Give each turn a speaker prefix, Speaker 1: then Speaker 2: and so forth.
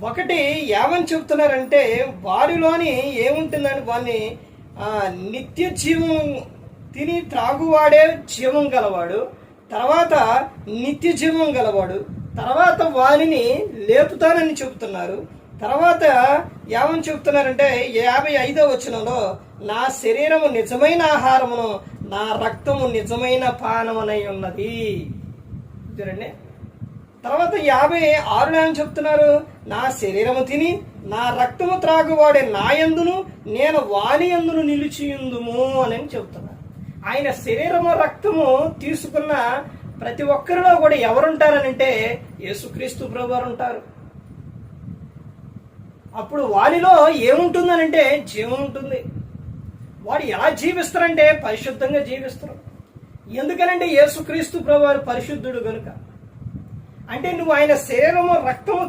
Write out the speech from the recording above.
Speaker 1: ఒకటి ఏమని చెప్తున్నారంటే వారిలోని ఏముంటుందని వారిని నిత్య జీవం తిని త్రాగువాడే జీవం గలవాడు, తర్వాత నిత్య జీవం గలవాడు, తర్వాత వారిని లేపుతానని చెబుతున్నారు. తర్వాత ఏమని చెప్తున్నారంటే 55వ వచనంలో నా శరీరము నిజమైన ఆహారమును, నా రక్తము నిజమైన పానమనై ఉన్నది. చూడండి. తర్వాత 56 ఏమని చెప్తున్నారు, నా శరీరము తిని నా రక్తము త్రాగువాడే నా యందును నేను వాని యందును నిలిచియుందుము అని చెప్తున్నారు. ఆయన శరీరము రక్తము తీసుకున్న ప్రతి ఒక్కరిలో కూడా ఎవరుంటారనంటే యేసుక్రీస్తు ప్రభువారు ఉంటారు. అప్పుడు వారిలో ఏముంటుందనంటే జీవం ఉంటుంది. వాడు ఎలా జీవిస్తారంటే పరిశుద్ధంగా జీవిస్తారు. ఎందుకనంటే యేసుక్రీస్తు ప్రభువారు పరిశుద్ధుడు గనుక. అంటే నువ్వు ఆయన శరీరము రక్తము